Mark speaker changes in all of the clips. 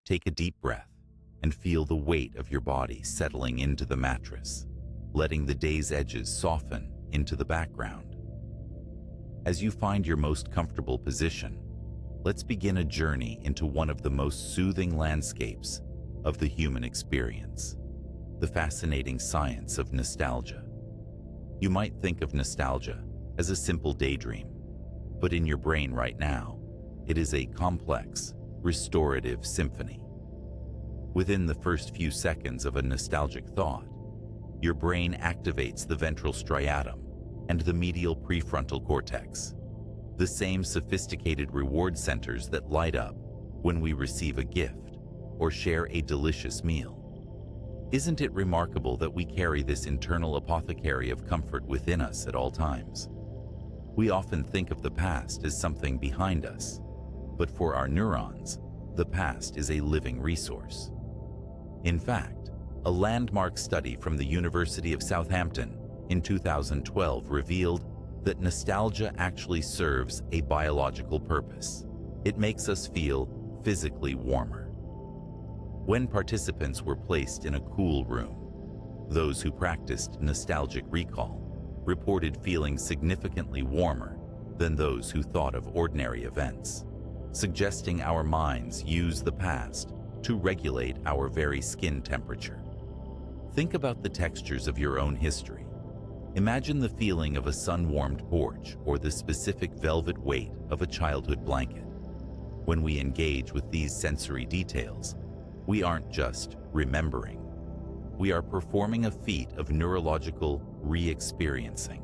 Speaker 1: Take a deep breath and feel the weight of your body settling into the mattress, letting the day's edges soften into the background. As you find your most comfortable position, let's begin a journey into one of the most soothing landscapes of the human experience, the fascinating science of nostalgia. You might think of nostalgia as a simple daydream, but in your brain right now, it is a complex, restorative symphony. Within the first few seconds of a nostalgic thought, your brain activates the ventral striatum and the medial prefrontal cortex, the same sophisticated reward centers that light up when we receive a gift or share a delicious meal. Isn't it remarkable that we carry this internal apothecary of comfort within us at all times? We often think of the past as something behind us, but for our neurons, the past is a living resource. In fact, a landmark study from the University of Southampton in 2012 revealed that nostalgia actually serves a biological purpose. It makes us feel physically warmer. When participants were placed in a cool room, those who practiced nostalgic recall reported feeling significantly warmer than those who thought of ordinary events, suggesting our minds use the past to regulate our very skin temperature. Think about the textures of your own history. Imagine the feeling of a sun-warmed porch or the specific velvet weight of a childhood blanket. When we engage with these sensory details, we aren't just remembering. We are performing a feat of neurological re-experiencing.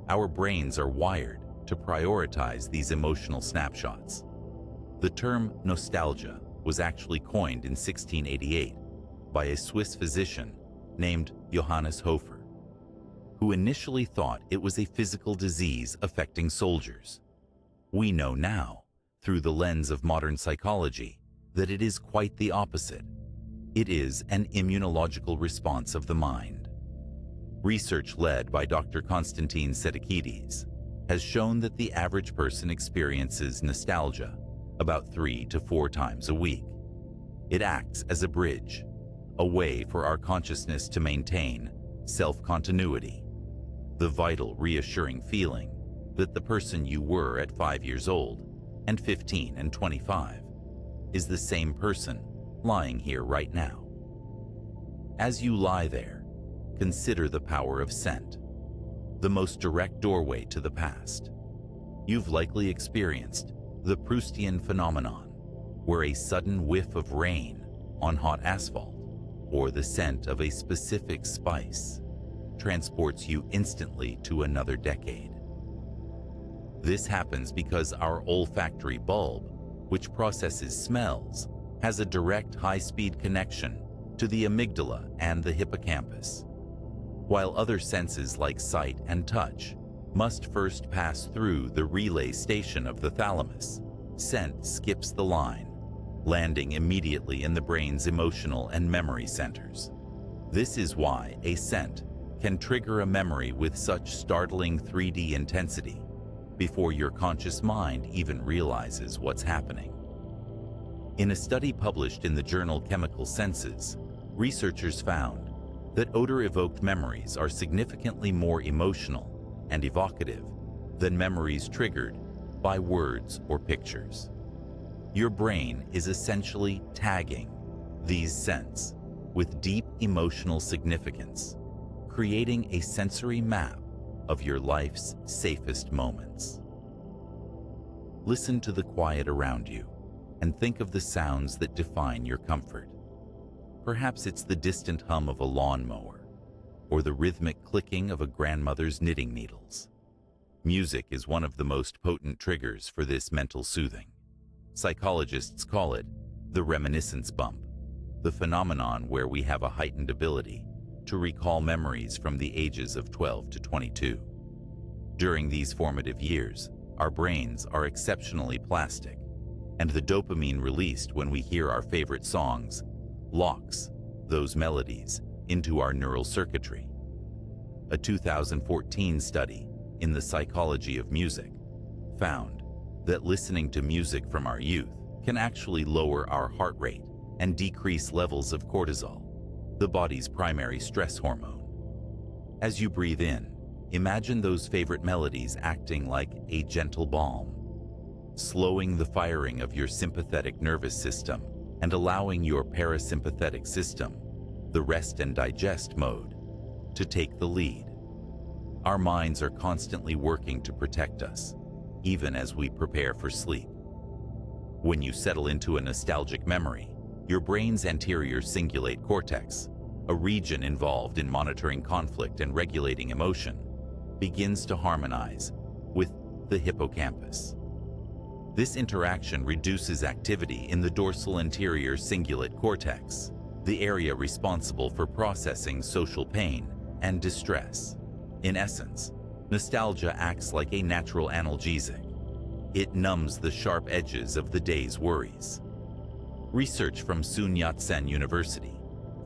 Speaker 1: Our brains are wired to prioritize these emotional snapshots. The term nostalgia was actually coined in 1688 by a Swiss physician named Johannes Hofer, who initially thought it was a physical disease affecting soldiers. We know now, through the lens of modern psychology, that it is quite the opposite. It is an immunological response of the mind. Research led by Dr. Konstantin Sedekidis has shown that the average person experiences nostalgia about 3 to 4 times a week. It acts as a bridge, a way for our consciousness to maintain self-continuity, the vital, reassuring feeling that the person you were at 5 years old and 15 and 25 is the same person lying here right now. As you lie there, consider the power of scent, the most direct doorway to the past. You've likely experienced the Proustian phenomenon, where a sudden whiff of rain on hot asphalt or the scent of a specific spice transports you instantly to another decade. This happens because our olfactory bulb, which processes smells, has a direct high-speed connection to the amygdala and the hippocampus. While other senses like sight and touch must first pass through the relay station of the thalamus, scent skips the line, landing immediately in the brain's emotional and memory centers. This is why a scent can trigger a memory with such startling 3D intensity before your conscious mind even realizes what's happening. In a study published in the journal Chemical Senses, researchers found that odor-evoked memories are significantly more emotional and evocative than memories triggered by words or pictures. Your brain is essentially tagging these scents with deep emotional significance, creating a sensory map of your life's safest moments. Listen to the quiet around you and think of the sounds that define your comfort. Perhaps it's the distant hum of a lawnmower or the rhythmic clicking of a grandmother's knitting needles. Music is one of the most potent triggers for this mental soothing. Psychologists call it the reminiscence bump, the phenomenon where we have a heightened ability to recall memories from the ages of 12 to 22. During these formative years, our brains are exceptionally plastic, and the dopamine released when we hear our favorite songs locks those melodies into our neural circuitry. A 2014 study in the psychology of music found that listening to music from our youth can actually lower our heart rate and decrease levels of cortisol, the body's primary stress hormone. As you breathe in, imagine those favorite melodies acting like a gentle balm, slowing the firing of your sympathetic nervous system and allowing your parasympathetic system, the rest and digest mode, to take the lead. Our minds are constantly working to protect us, even as we prepare for sleep. When you settle into a nostalgic memory, your brain's anterior cingulate cortex, a region involved in monitoring conflict and regulating emotion, begins to harmonize with the hippocampus. This interaction reduces activity in the dorsal anterior cingulate cortex, the area responsible for processing social pain and distress. In essence, nostalgia acts like a natural analgesic. It numbs the sharp edges of the day's worries. Research from Sun Yat-sen University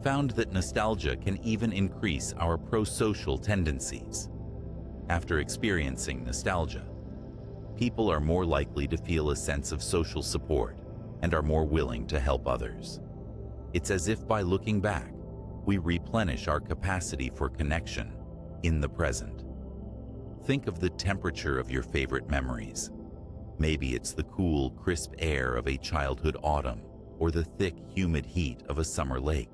Speaker 1: found that nostalgia can even increase our pro-social tendencies. After experiencing nostalgia, people are more likely to feel a sense of social support and are more willing to help others. It's as if by looking back, we replenish our capacity for connection in the present. Think of the temperature of your favorite memories. Maybe it's the cool, crisp air of a childhood autumn or the thick, humid heat of a summer lake.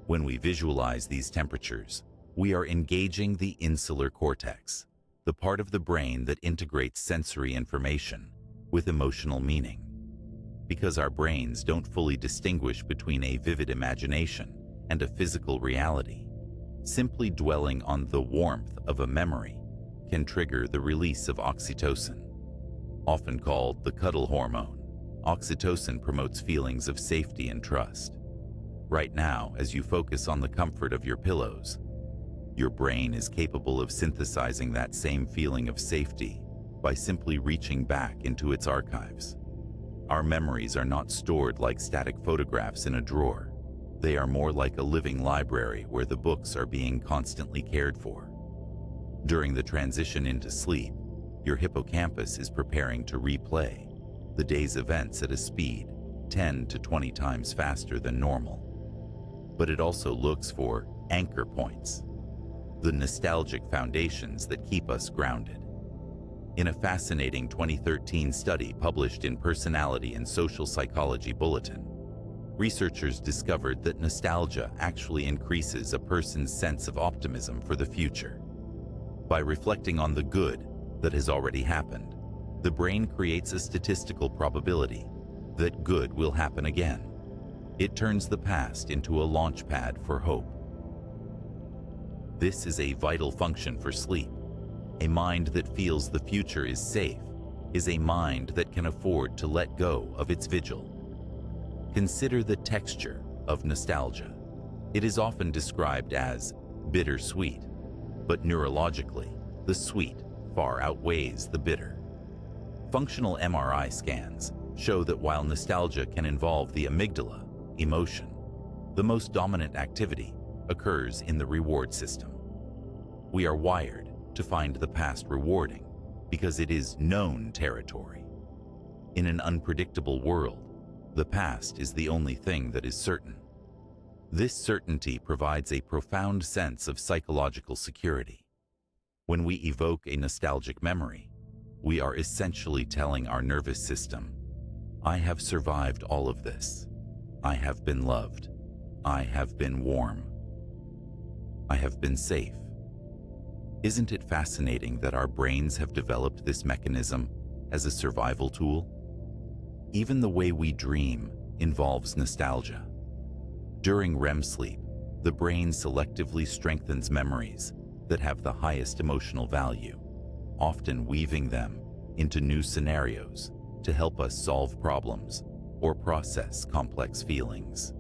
Speaker 1: When we visualize these temperatures, we are engaging the insular cortex, the part of the brain that integrates sensory information with emotional meaning. Because our brains don't fully distinguish between a vivid imagination and a physical reality, simply dwelling on the warmth of a memory can trigger the release of oxytocin. Often called the cuddle hormone, oxytocin promotes feelings of safety and trust. Right now, as you focus on the comfort of your pillows, your brain is capable of synthesizing that same feeling of safety by simply reaching back into its archives. Our memories are not stored like static photographs in a drawer. They are more like a living library where the books are being constantly cared for. During the transition into sleep, your hippocampus is preparing to replay the day's events at a speed 10 to 20 times faster than normal. But it also looks for anchor points, the nostalgic foundations that keep us grounded. In a fascinating 2013 study published in Personality and Social Psychology Bulletin, researchers discovered that nostalgia actually increases a person's sense of optimism for the future. By reflecting on the good that has already happened, the brain creates a statistical probability that good will happen again. It turns the past into a launch pad for hope. This is a vital function for sleep. A mind that feels the future is safe is a mind that can afford to let go of its vigil. Consider the texture of nostalgia. It is often described as bittersweet, but neurologically, the sweet far outweighs the bitter. Functional MRI scans show that while nostalgia can involve the amygdala, emotion, the most dominant activity occurs in the reward system. We are wired to find the past rewarding because it is known territory. In an unpredictable world, the past is the only thing that is certain. This certainty provides a profound sense of psychological security. When we evoke a nostalgic memory, we are essentially telling our nervous system, I have survived all of this. I have been loved. I have been warm. I have been safe. Isn't it fascinating that our brains have developed this mechanism as a survival tool? Even the way we dream involves nostalgia. During REM sleep, the brain selectively strengthens memories that have the highest emotional value, often weaving them into new scenarios to help us solve problems or process complex feelings.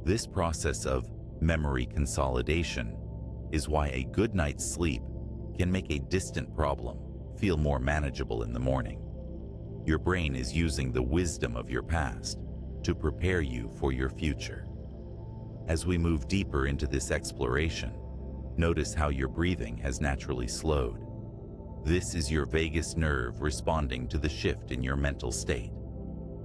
Speaker 1: This process of memory consolidation is why a good night's sleep can make a distant problem feel more manageable in the morning. Your brain is using the wisdom of your past to prepare you for your future. As we move deeper into this exploration, notice how your breathing has naturally slowed. This is your vagus nerve responding to the shift in your mental state.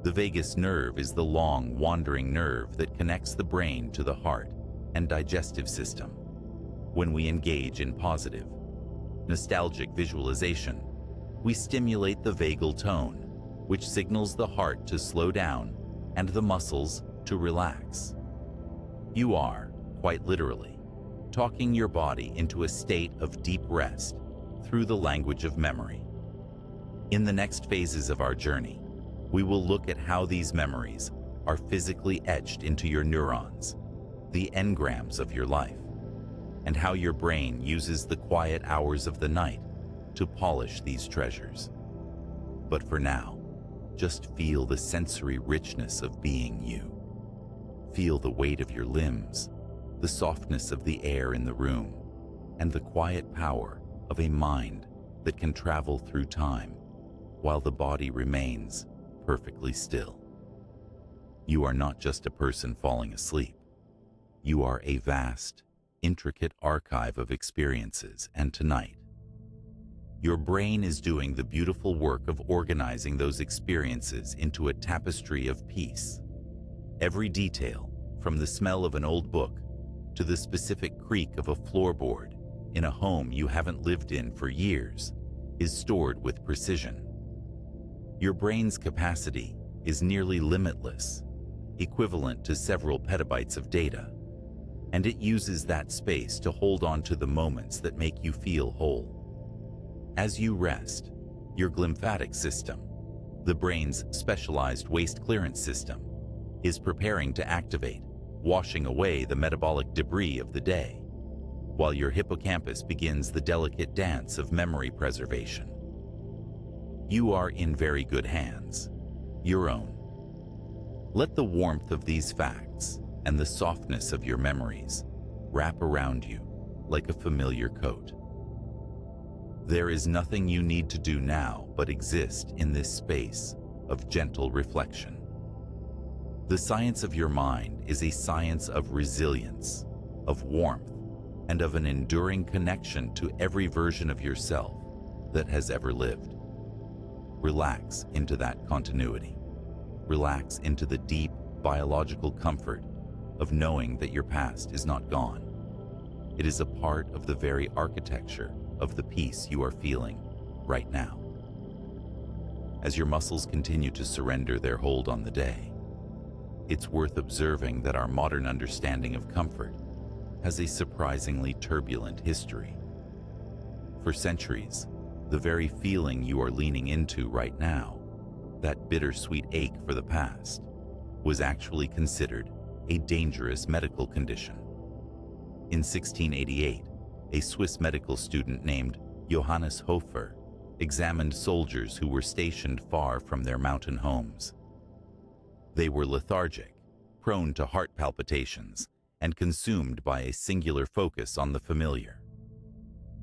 Speaker 1: The vagus nerve is the long, wandering nerve that connects the brain to the heart and digestive system. When we engage in positive, nostalgic visualization, we stimulate the vagal tone, which signals the heart to slow down and the muscles to relax. You are, quite literally, talking your body into a state of deep rest through the language of memory. In the next phases of our journey, we will look at how these memories are physically etched into your neurons, the engrams of your life, and how your brain uses the quiet hours of the night to polish these treasures. But for now, just feel the sensory richness of being you. Feel the weight of your limbs, the softness of the air in the room, and the quiet power of a mind that can travel through time while the body remains perfectly still. You are not just a person falling asleep. You are a vast, intricate archive of experiences, and tonight, your brain is doing the beautiful work of organizing those experiences into a tapestry of peace. Every detail, from the smell of an old book to the specific creak of a floorboard in a home you haven't lived in for years, is stored with precision. Your brain's capacity is nearly limitless, equivalent to several petabytes of data, and it uses that space to hold on to the moments that make you feel whole. As you rest, your glymphatic system, the brain's specialized waste clearance system, is preparing to activate, washing away the metabolic debris of the day, while your hippocampus begins the delicate dance of memory preservation. You are in very good hands, your own. Let the warmth of these facts and the softness of your memories wrap around you like a familiar coat. There is nothing you need to do now but exist in this space of gentle reflection. The science of your mind is a science of resilience, of warmth, and of an enduring connection to every version of yourself that has ever lived. Relax into that continuity. Relax into the deep biological comfort of knowing that your past is not gone. It is a part of the very architecture of the peace you are feeling right now. As your muscles continue to surrender their hold on the day, it's worth observing that our modern understanding of comfort has a surprisingly turbulent history. For centuries, the very feeling you are leaning into right now, that bittersweet ache for the past, was actually considered a dangerous medical condition. In 1688, a Swiss medical student named Johannes Hofer examined soldiers who were stationed far from their mountain homes. They were lethargic, prone to heart palpitations, and consumed by a singular focus on the familiar.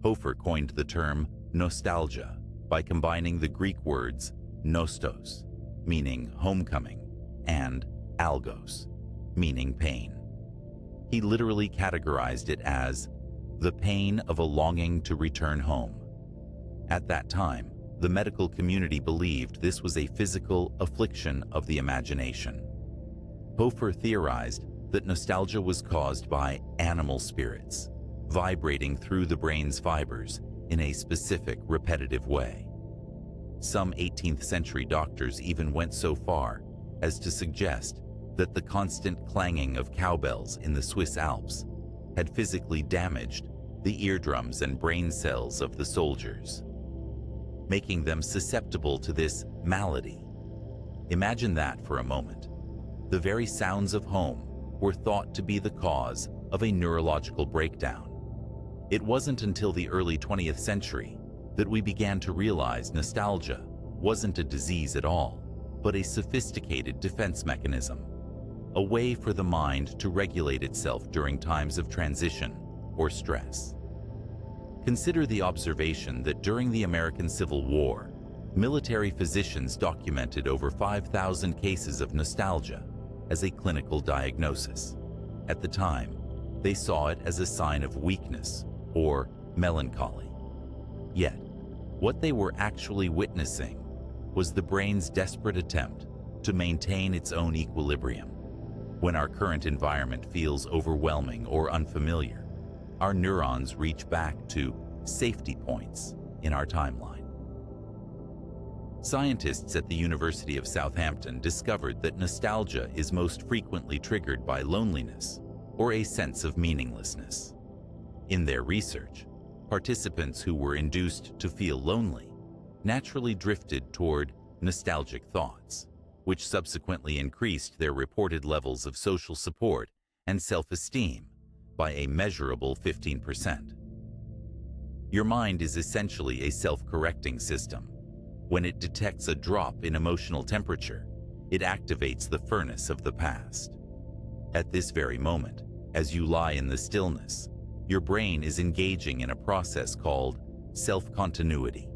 Speaker 1: Hofer coined the term nostalgia by combining the Greek words nostos, meaning homecoming, and algos, meaning pain. He literally categorized it as the pain of a longing to return home. At that time, the medical community believed this was a physical affliction of the imagination. Hofer theorized that nostalgia was caused by animal spirits, vibrating through the brain's fibers in a specific, repetitive way. Some 18th century doctors even went so far as to suggest that the constant clanging of cowbells in the Swiss Alps had physically damaged the eardrums and brain cells of the soldiers, making them susceptible to this malady. Imagine that for a moment. The very sounds of home were thought to be the cause of a neurological breakdown. It wasn't until the early 20th century that we began to realize nostalgia wasn't a disease at all, but a sophisticated defense mechanism, a way for the mind to regulate itself during times of transition or stress. Consider the observation that during the American Civil War, military physicians documented over 5,000 cases of nostalgia as a clinical diagnosis. At the time, they saw it as a sign of weakness or melancholy. Yet, what they were actually witnessing was the brain's desperate attempt to maintain its own equilibrium. When our current environment feels overwhelming or unfamiliar, our neurons reach back to safety points in our timeline. Scientists at the University of Southampton discovered that nostalgia is most frequently triggered by loneliness or a sense of meaninglessness. In their research, participants who were induced to feel lonely naturally drifted toward nostalgic thoughts, which subsequently increased their reported levels of social support and self-esteem by a measurable 15%. Your mind is essentially a self-correcting system. When it detects a drop in emotional temperature, it activates the furnace of the past. At this very moment, as you lie in the stillness, your brain is engaging in a process called self-continuity.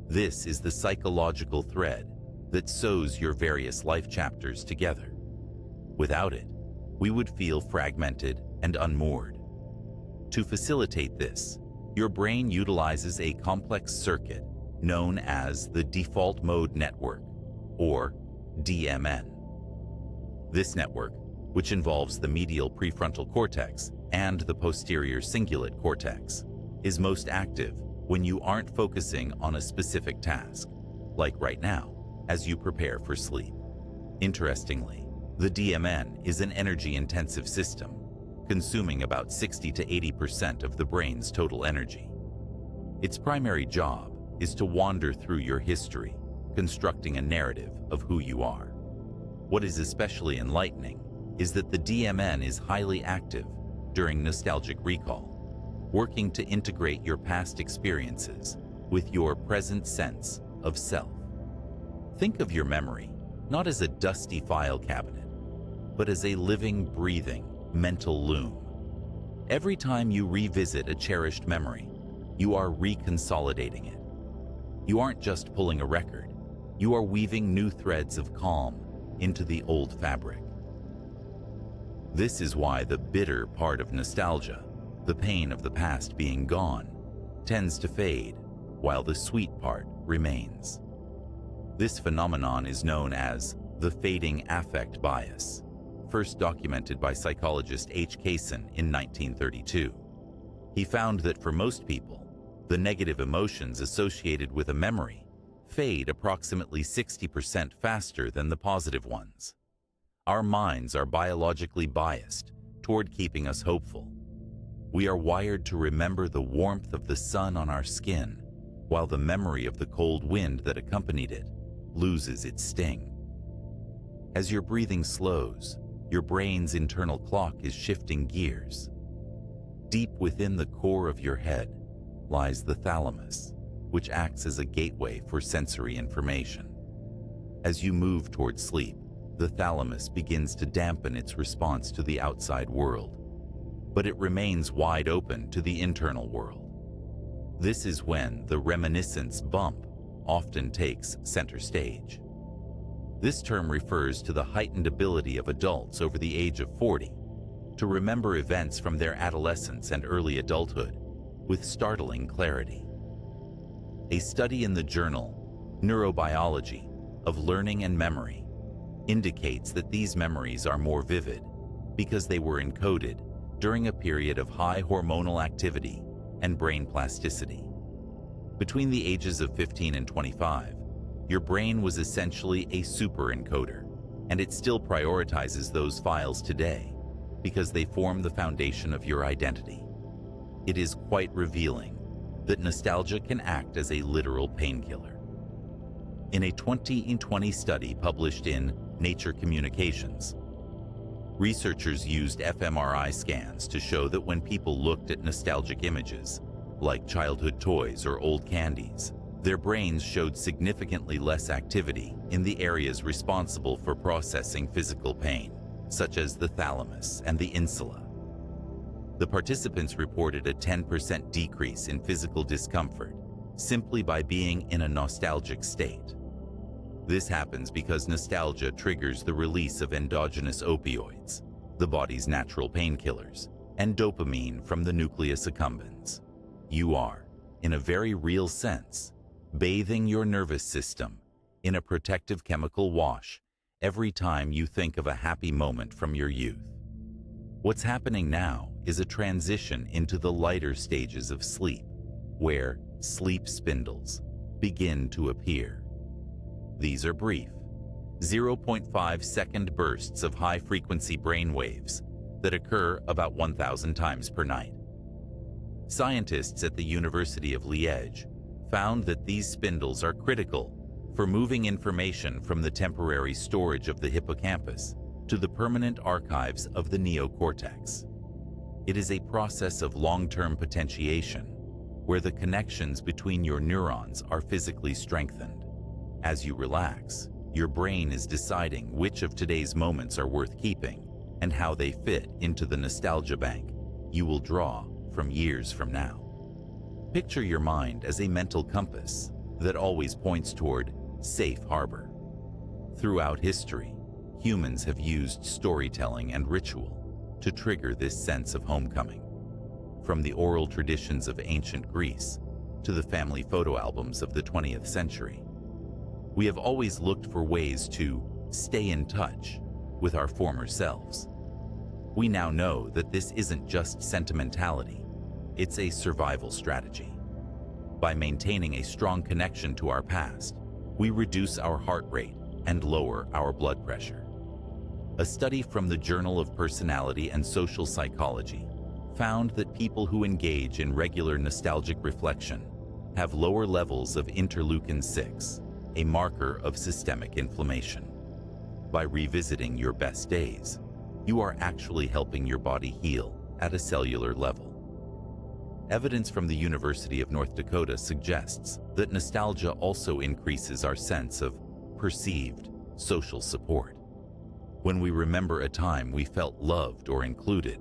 Speaker 1: This is the psychological thread that sews your various life chapters together. Without it, we would feel fragmented and unmoored. To facilitate this, your brain utilizes a complex circuit known as the default mode network, or DMN. This network, which involves the medial prefrontal cortex and the posterior cingulate cortex, is most active when you aren't focusing on a specific task, like right now, as you prepare for sleep. Interestingly, the DMN is an energy-intensive system, consuming about 60 to 80% of the brain's total energy. Its primary job is to wander through your history, constructing a narrative of who you are. What is especially enlightening is that the DMN is highly active during nostalgic recall, working to integrate your past experiences with your present sense of self. Think of your memory not as a dusty file cabinet, but as a living, breathing mental loom. Every time you revisit a cherished memory, you are reconsolidating it. You aren't just pulling a record, you are weaving new threads of calm into the old fabric. This is why the bitter part of nostalgia, the pain of the past being gone, tends to fade, while the sweet part remains. This phenomenon is known as the fading affect bias, first documented by psychologist H. Kaysen in 1932. He found that for most people, the negative emotions associated with a memory fade approximately 60% faster than the positive ones. Our minds are biologically biased toward keeping us hopeful. We are wired to remember the warmth of the sun on our skin, while the memory of the cold wind that accompanied it loses its sting. As your breathing slows, your brain's internal clock is shifting gears. Deep within the core of your head lies the thalamus, which acts as a gateway for sensory information. As you move toward sleep, the thalamus begins to dampen its response to the outside world, but it remains wide open to the internal world. This is when the reminiscence bump often takes center stage. This term refers to the heightened ability of adults over the age of 40 to remember events from their adolescence and early adulthood with startling clarity. A study in the journal Neurobiology of Learning and Memory indicates that these memories are more vivid because they were encoded during a period of high hormonal activity and brain plasticity. Between the ages of 15 and 25, your brain was essentially a superencoder, and it still prioritizes those files today because they form the foundation of your identity. It is quite revealing that nostalgia can act as a literal painkiller. In a 2020 study published in Nature Communications, researchers used fMRI scans to show that when people looked at nostalgic images, like childhood toys or old candies, their brains showed significantly less activity in the areas responsible for processing physical pain, such as the thalamus and the insula. The participants reported a 10% decrease in physical discomfort simply by being in a nostalgic state. This happens because nostalgia triggers the release of endogenous opioids, the body's natural painkillers, and dopamine from the nucleus accumbens. You are, in a very real sense, bathing your nervous system in a protective chemical wash every time you think of a happy moment from your youth. What's happening now is a transition into the lighter stages of sleep, where sleep spindles begin to appear. These are brief, 0.5-second bursts of high-frequency brain waves that occur about 1,000 times per night. Scientists at the University of Liège found that these spindles are critical for moving information from the temporary storage of the hippocampus to the permanent archives of the neocortex. It is a process of long-term potentiation, where the connections between your neurons are physically strengthened. As you relax, your brain is deciding which of today's moments are worth keeping and how they fit into the nostalgia bank you will draw from years from now. Picture your mind as a mental compass that always points toward safe harbor. Throughout history, humans have used storytelling and ritual to trigger this sense of homecoming. From the oral traditions of ancient Greece to the family photo albums of the 20th century, we have always looked for ways to stay in touch with our former selves. We now know that this isn't just sentimentality, it's a survival strategy. By maintaining a strong connection to our past, we reduce our heart rate and lower our blood pressure. A study from the Journal of Personality and Social Psychology found that people who engage in regular nostalgic reflection have lower levels of interleukin-6, a marker of systemic inflammation. By revisiting your best days, you are actually helping your body heal at a cellular level. Evidence from the University of North Dakota suggests that nostalgia also increases our sense of perceived social support. When we remember a time we felt loved or included,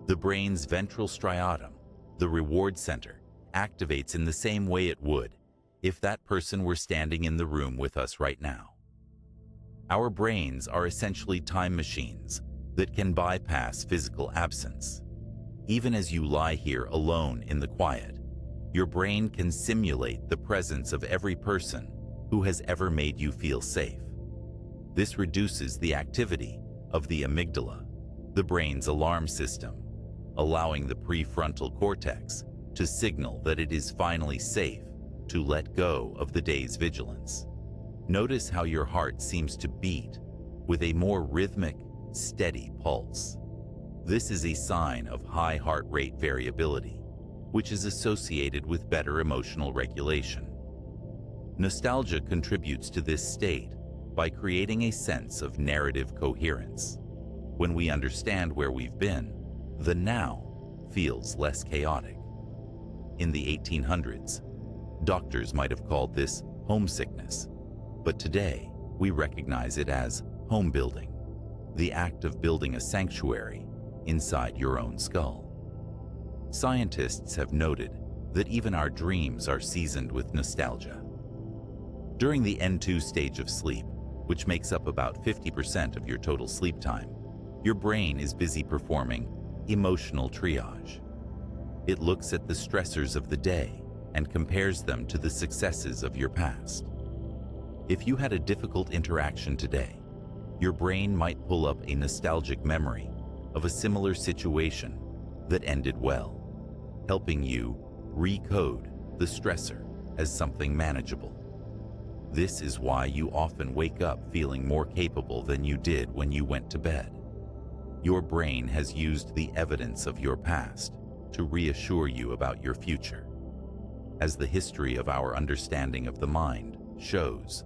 Speaker 1: the brain's ventral striatum, the reward center, activates in the same way it would if that person were standing in the room with us right now. Our brains are essentially time machines that can bypass physical absence. Even as you lie here alone in the quiet, your brain can simulate the presence of every person who has ever made you feel safe. This reduces the activity of the amygdala, the brain's alarm system, allowing the prefrontal cortex to signal that it is finally safe to let go of the day's vigilance. Notice how your heart seems to beat with a more rhythmic, steady pulse. This is a sign of high heart rate variability, which is associated with better emotional regulation. Nostalgia contributes to this state by creating a sense of narrative coherence. When we understand where we've been, the now feels less chaotic. In the 1800s, doctors might have called this homesickness, but today we recognize it as home building, the act of building a sanctuary inside your own skull. Scientists have noted that even our dreams are seasoned with nostalgia. During the N2 stage of sleep, which makes up about 50% of your total sleep time, your brain is busy performing emotional triage. It looks at the stressors of the day and compares them to the successes of your past. If you had a difficult interaction today, your brain might pull up a nostalgic memory of a similar situation that ended well, helping you recode the stressor as something manageable. This is why you often wake up feeling more capable than you did when you went to bed. Your brain has used the evidence of your past to reassure you about your future. As the history of our understanding of the mind shows,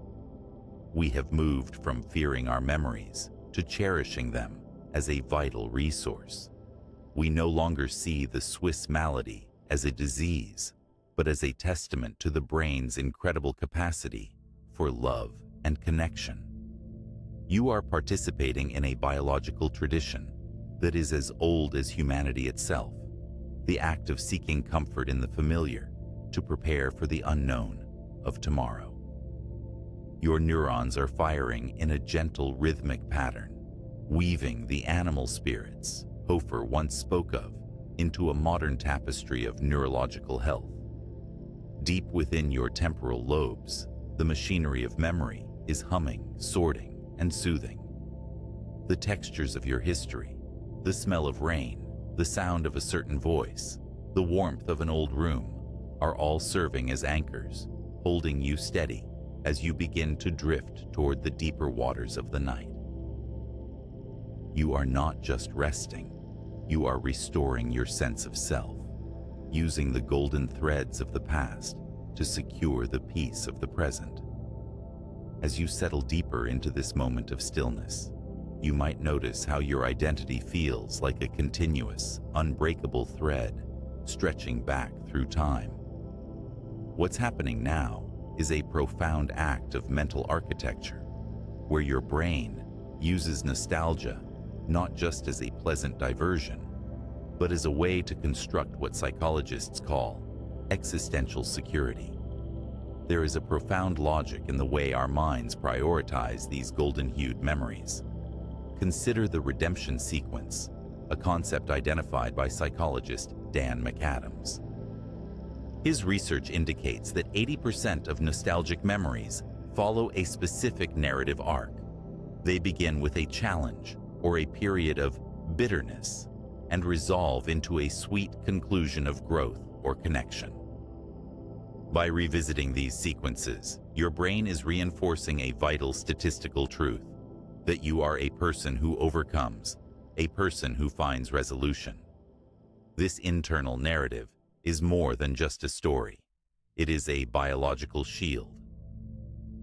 Speaker 1: we have moved from fearing our memories to cherishing them as a vital resource. We no longer see the Swiss malady as a disease, but as a testament to the brain's incredible capacity for love and connection. You are participating in a biological tradition that is as old as humanity itself, the act of seeking comfort in the familiar to prepare for the unknown of tomorrow. Your neurons are firing in a gentle rhythmic pattern, weaving the animal spirits Hofer once spoke of into a modern tapestry of neurological health. Deep within your temporal lobes, the machinery of memory is humming, sorting, and soothing. The textures of your history, the smell of rain, the sound of a certain voice, the warmth of an old room, are all serving as anchors, holding you steady as you begin to drift toward the deeper waters of the night. You are not just resting, you are restoring your sense of self, using the golden threads of the past to secure the peace of the present. As you settle deeper into this moment of stillness, you might notice how your identity feels like a continuous, unbreakable thread stretching back through time. What's happening now is a profound act of mental architecture, where your brain uses nostalgia not just as a pleasant diversion, but as a way to construct what psychologists call existential security. There is a profound logic in the way our minds prioritize these golden-hued memories. Consider the redemption sequence, a concept identified by psychologist Dan McAdams. His research indicates that 80% of nostalgic memories follow a specific narrative arc. They begin with a challenge or a period of bitterness and resolve into a sweet conclusion of growth or connection. By revisiting these sequences, your brain is reinforcing a vital statistical truth: that you are a person who overcomes, a person who finds resolution. This internal narrative is more than just a story. It is a biological shield.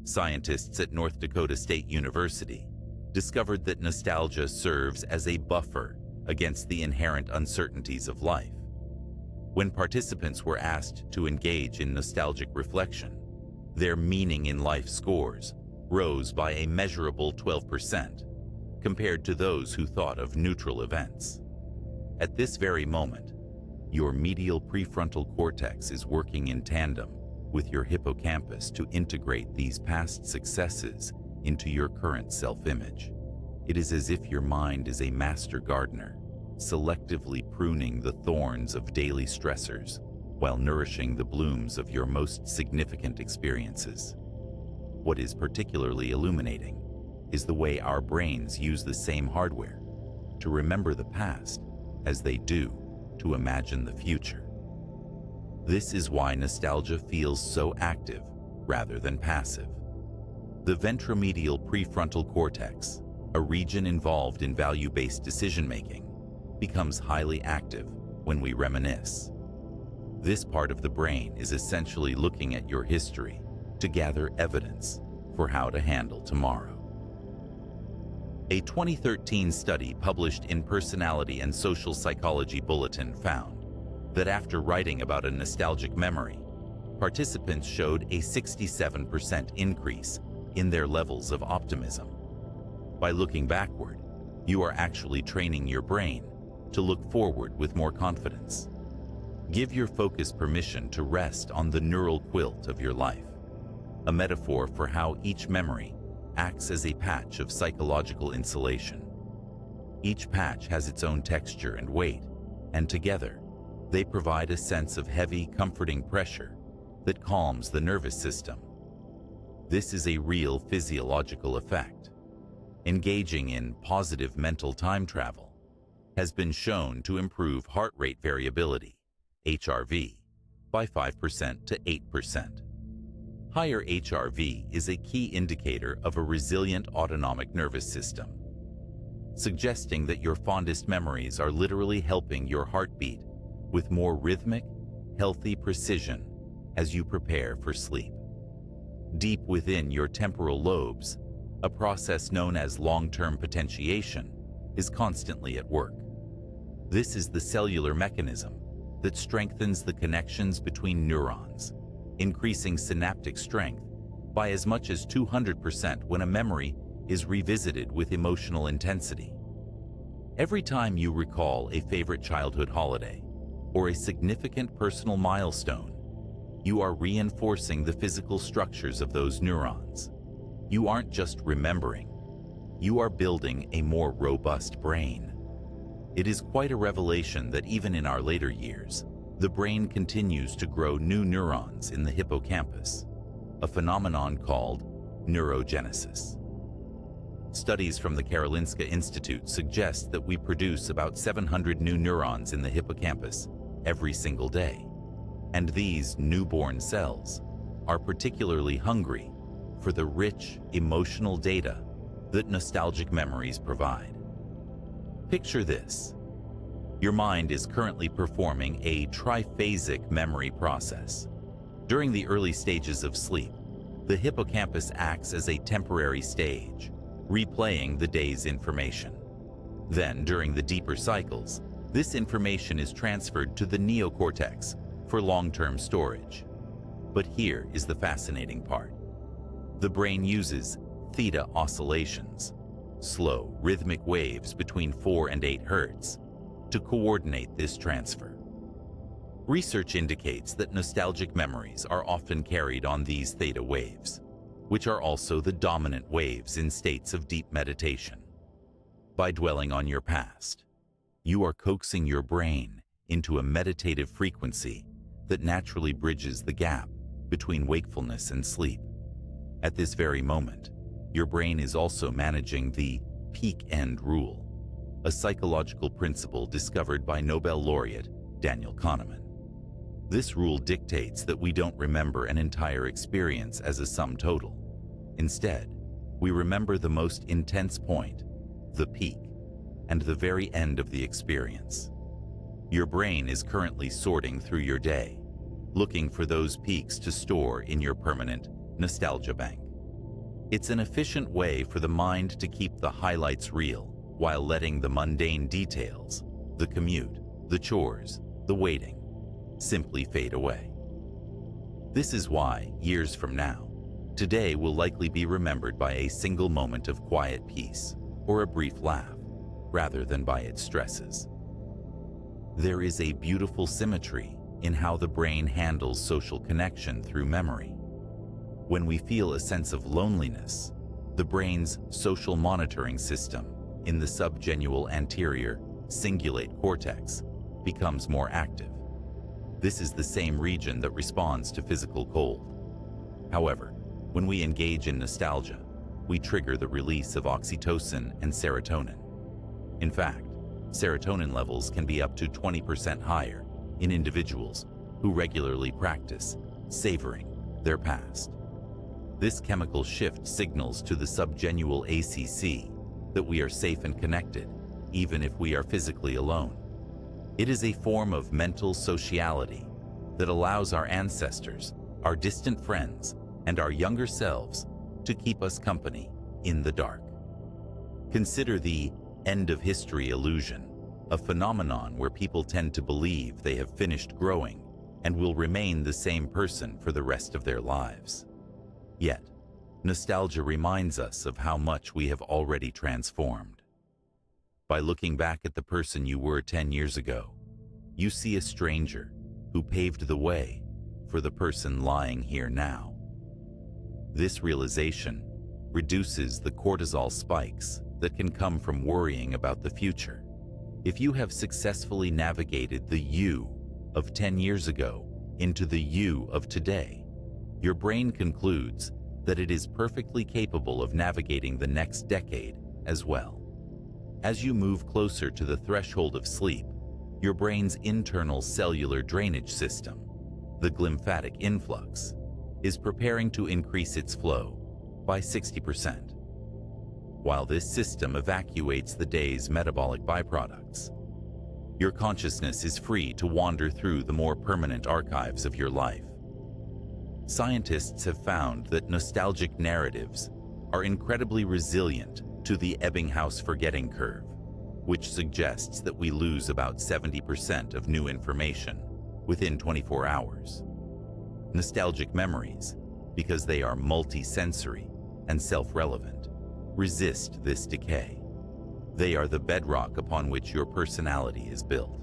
Speaker 1: Scientists at North Dakota State University discovered that nostalgia serves as a buffer against the inherent uncertainties of life. When participants were asked to engage in nostalgic reflection, their meaning in life scores rose by a measurable 12% compared to those who thought of neutral events. At this very moment, your medial prefrontal cortex is working in tandem with your hippocampus to integrate these past successes into your current self-image. It is as if your mind is a master gardener, selectively pruning the thorns of daily stressors while nourishing the blooms of your most significant experiences. What is particularly illuminating is the way our brains use the same hardware to remember the past as they do to imagine the future. This is why nostalgia feels so active rather than passive. The ventromedial prefrontal cortex, a region involved in value-based decision-making, becomes highly active when we reminisce. This part of the brain is essentially looking at your history to gather evidence for how to handle tomorrow. A 2013 study published in Personality and Social Psychology Bulletin found that after writing about a nostalgic memory, participants showed a 67% increase in their levels of optimism. By looking backward, you are actually training your brain to look forward with more confidence. Give your focus permission to rest on the neural quilt of your life, a metaphor for how each memory acts as a patch of psychological insulation. Each patch has its own texture and weight, and together, they provide a sense of heavy, comforting pressure that calms the nervous system. This is a real physiological effect. Engaging in positive mental time travel has been shown to improve heart rate variability, HRV, by 5% to 8%. Higher HRV is a key indicator of a resilient autonomic nervous system, suggesting that your fondest memories are literally helping your heartbeat with more rhythmic, healthy precision as you prepare for sleep. Deep within your temporal lobes, a process known as long-term potentiation is constantly at work. This is the cellular mechanism that strengthens the connections between neurons, increasing synaptic strength by as much as 200% when a memory is revisited with emotional intensity. Every time you recall a favorite childhood holiday or a significant personal milestone, you are reinforcing the physical structures of those neurons. You aren't just remembering, you are building a more robust brain. It is quite a revelation that even in our later years, the brain continues to grow new neurons in the hippocampus, a phenomenon called neurogenesis. Studies from the Karolinska Institute suggest that we produce about 700 new neurons in the hippocampus every single day. And these newborn cells are particularly hungry for the rich emotional data that nostalgic memories provide. Picture this. Your mind is currently performing a triphasic memory process. During the early stages of sleep, the hippocampus acts as a temporary stage, replaying the day's information. Then, during the deeper cycles, this information is transferred to the neocortex for long-term storage. But here is the fascinating part. The brain uses theta oscillations, slow rhythmic waves between 4 and 8 Hz, to coordinate this transfer. Research indicates that nostalgic memories are often carried on these theta waves, which are also the dominant waves in states of deep meditation. By dwelling on your past, you are coaxing your brain into a meditative frequency that naturally bridges the gap between wakefulness and sleep. At this very moment, your brain is also managing the peak end rule, a psychological principle discovered by Nobel laureate Daniel Kahneman. This rule dictates that we don't remember an entire experience as a sum total. Instead, we remember the most intense point, the peak, and the very end of the experience. Your brain is currently sorting through your day, looking for those peaks to store in your permanent nostalgia bank. It's an efficient way for the mind to keep the highlights real while letting the mundane details, the commute, the chores, the waiting, simply fade away. This is why, years from now, today will likely be remembered by a single moment of quiet peace or a brief laugh, rather than by its stresses. There is a beautiful symmetry in how the brain handles social connection through memory. When we feel a sense of loneliness, the brain's social monitoring system in the subgenual anterior cingulate cortex becomes more active. This is the same region that responds to physical cold. However, when we engage in nostalgia, we trigger the release of oxytocin and serotonin. In fact, serotonin levels can be up to 20% higher in individuals who regularly practice savoring their past. This chemical shift signals to the subgenual ACC that we are safe and connected, even if we are physically alone. It is a form of mental sociality that allows our ancestors, our distant friends, and our younger selves to keep us company in the dark. Consider the end of history illusion, a phenomenon where people tend to believe they have finished growing and will remain the same person for the rest of their lives. Yet, nostalgia reminds us of how much we have already transformed. By looking back at the person you were 10 years ago, you see a stranger who paved the way for the person lying here now. This realization reduces the cortisol spikes that can come from worrying about the future. If you have successfully navigated the you of 10 years ago into the you of today, your brain concludes that it is perfectly capable of navigating the next decade as well. As you move closer to the threshold of sleep, your brain's internal cellular drainage system, the glymphatic influx, is preparing to increase its flow by 60%. While this system evacuates the day's metabolic byproducts, your consciousness is free to wander through the more permanent archives of your life. Scientists have found that nostalgic narratives are incredibly resilient to the Ebbinghaus forgetting curve, which suggests that we lose about 70% of new information within 24 hours. Nostalgic memories, because they are multi-sensory and self-relevant, resist this decay. They are the bedrock upon which your personality is built.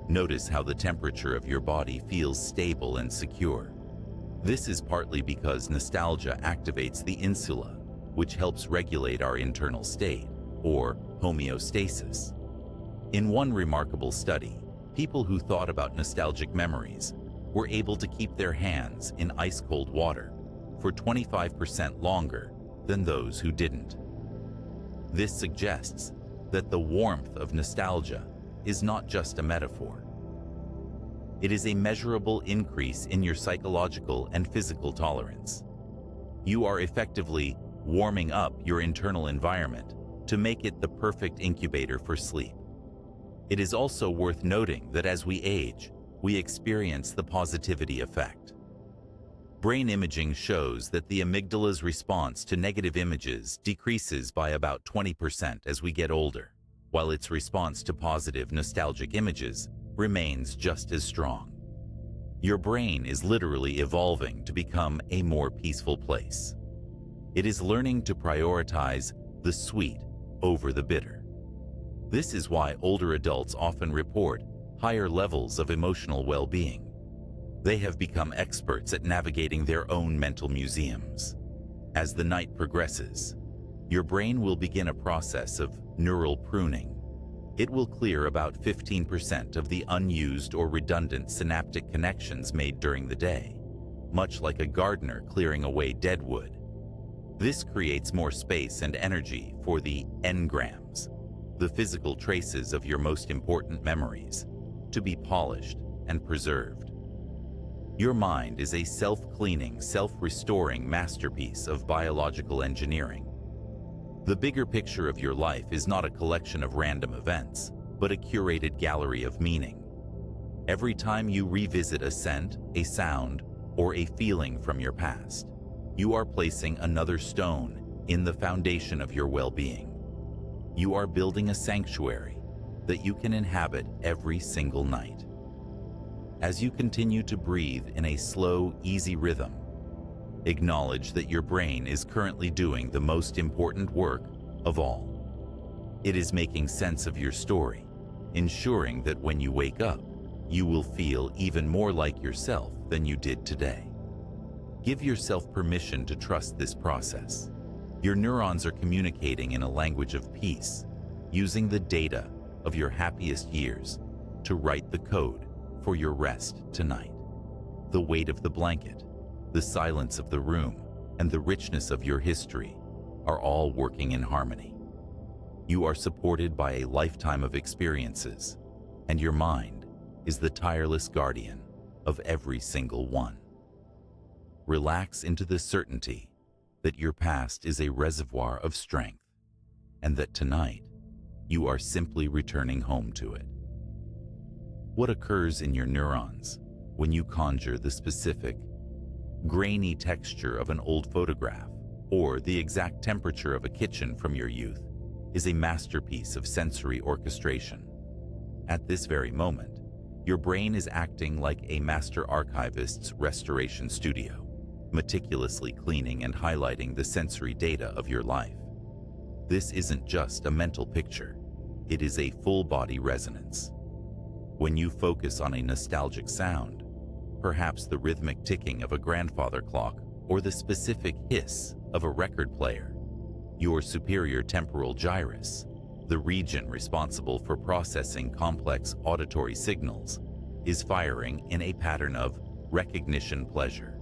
Speaker 1: Notice how the temperature of your body feels stable and secure. This is partly because nostalgia activates the insula, which helps regulate our internal state, or homeostasis. In one remarkable study, people who thought about nostalgic memories were able to keep their hands in ice-cold water for 25% longer than those who didn't. This suggests that the warmth of nostalgia is not just a metaphor. It is a measurable increase in your psychological and physical tolerance. You are effectively warming up your internal environment to make it the perfect incubator for sleep. It is also worth noting that as we age, we experience the positivity effect. Brain imaging shows that the amygdala's response to negative images decreases by about 20% as we get older, while its response to positive nostalgic images remains just as strong. Your brain is literally evolving to become a more peaceful place. It is learning to prioritize the sweet over the bitter. This is why older adults often report higher levels of emotional well-being. They have become experts at navigating their own mental museums. As the night progresses, your brain will begin a process of neural pruning. It will clear about 15% of the unused or redundant synaptic connections made during the day, much like a gardener clearing away dead wood. This creates more space and energy for the engrams, the physical traces of your most important memories, to be polished and preserved. Your mind is a self-cleaning, self-restoring masterpiece of biological engineering. The bigger picture of your life is not a collection of random events, but a curated gallery of meaning. Every time you revisit a scent, a sound, or a feeling from your past, you are placing another stone in the foundation of your well-being. You are building a sanctuary that you can inhabit every single night. As you continue to breathe in a slow, easy rhythm, acknowledge that your brain is currently doing the most important work of all. It is making sense of your story, ensuring that when you wake up, you will feel even more like yourself than you did today. Give yourself permission to trust this process. Your neurons are communicating in a language of peace, using the data of your happiest years to write the code for your rest tonight. The weight of the blanket, the silence of the room, and the richness of your history are all working in harmony. You are supported by a lifetime of experiences, and your mind is the tireless guardian of every single one. Relax into the certainty that your past is a reservoir of strength, and that tonight you are simply returning home to it. What occurs in your neurons when you conjure the specific, grainy texture of an old photograph or the exact temperature of a kitchen from your youth is a masterpiece of sensory orchestration. At this very moment, your brain is acting like a master archivist's restoration studio, meticulously cleaning and highlighting the sensory data of your life. This isn't just a mental picture, it is a full-body resonance. When you focus on a nostalgic sound, perhaps the rhythmic ticking of a grandfather clock or the specific hiss of a record player, your superior temporal gyrus, the region responsible for processing complex auditory signals, is firing in a pattern of recognition pleasure.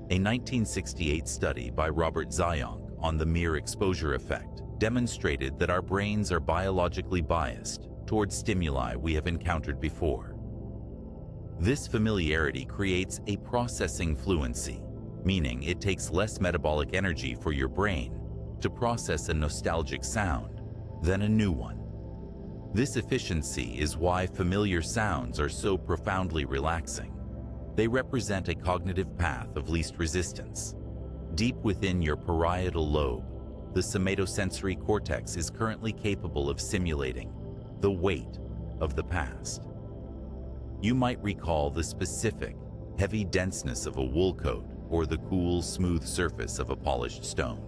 Speaker 1: A 1968 study by Robert Zionk on the mere exposure effect demonstrated that our brains are biologically biased towards stimuli we have encountered before. This familiarity creates a processing fluency, meaning it takes less metabolic energy for your brain to process a nostalgic sound than a new one. This efficiency is why familiar sounds are so profoundly relaxing. They represent a cognitive path of least resistance. Deep within your parietal lobe, the somatosensory cortex is currently capable of simulating the weight of the past. You might recall the specific, heavy denseness of a wool coat or the cool, smooth surface of a polished stone.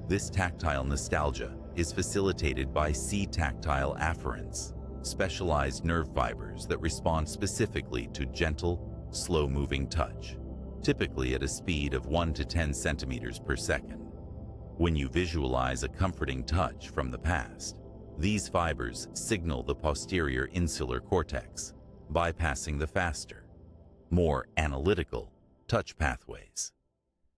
Speaker 1: This tactile nostalgia is facilitated by C-tactile afferents, specialized nerve fibers that respond specifically to gentle, slow-moving touch, typically at a speed of 1 to 10 centimeters per second. When you visualize a comforting touch from the past, these fibers signal the posterior insular cortex, bypassing the faster, more analytical touch pathways.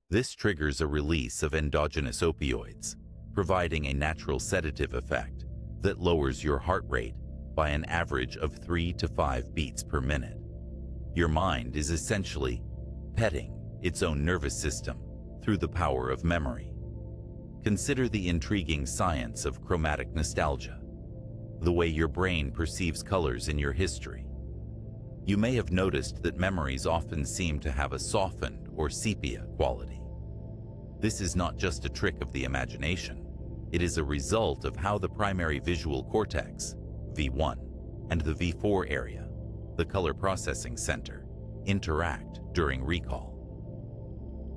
Speaker 1: This triggers a release of endogenous opioids, providing a natural sedative effect that lowers your heart rate by an average of 3 to 5 beats per minute. Your mind is essentially petting its own nervous system through the power of memory. Consider the intriguing science of chromatic nostalgia, the way your brain perceives colors in your history. You may have noticed that memories often seem to have a softened or sepia quality. This is not just a trick of the imagination. It is a result of how the primary visual cortex, V1, and the V4 area, the color processing center, interact during recall.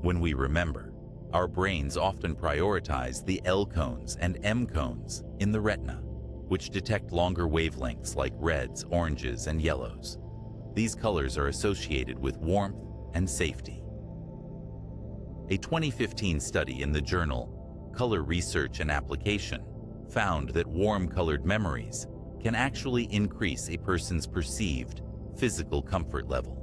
Speaker 1: When we remember, our brains often prioritize the L cones and M cones in the retina, which detect longer wavelengths like reds, oranges, and yellows. These colors are associated with warmth and safety. A 2015 study in the journal Color Research and Application found that warm-colored memories can actually increase a person's perceived physical comfort level.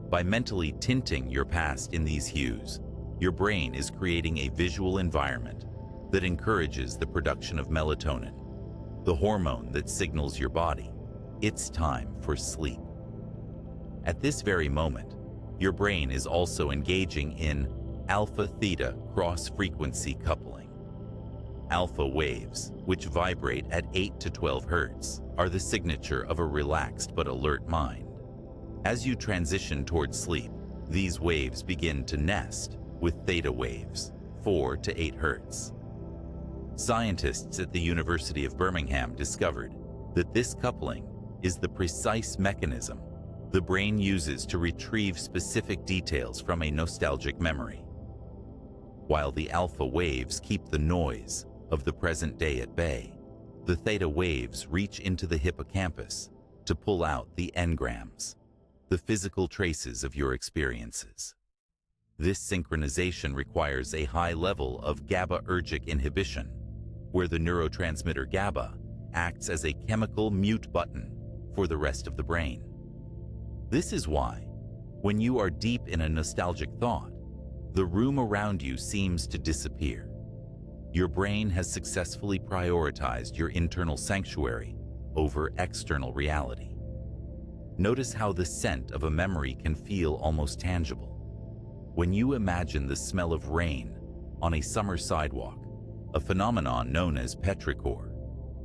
Speaker 1: By mentally tinting your past in these hues, your brain is creating a visual environment that encourages the production of melatonin, the hormone that signals your body it's time for sleep. At this very moment, your brain is also engaging in alpha-theta cross-frequency coupling. Alpha waves, which vibrate at 8 to 12 Hz, are the signature of a relaxed but alert mind. As you transition towards sleep, these waves begin to nest with theta waves, 4 to 8 Hz. Scientists at the University of Birmingham discovered that this coupling is the precise mechanism the brain uses to retrieve specific details from a nostalgic memory. While the alpha waves keep the noise of the present day at bay, the theta waves reach into the hippocampus to pull out the engrams, the physical traces of your experiences. This synchronization requires a high level of GABAergic inhibition, where the neurotransmitter GABA acts as a chemical mute button for the rest of the brain. This is why, when you are deep in a nostalgic thought, the room around you seems to disappear. Your brain has successfully prioritized your internal sanctuary over external reality. Notice how the scent of a memory can feel almost tangible. When you imagine the smell of rain on a summer sidewalk, a phenomenon known as petrichor,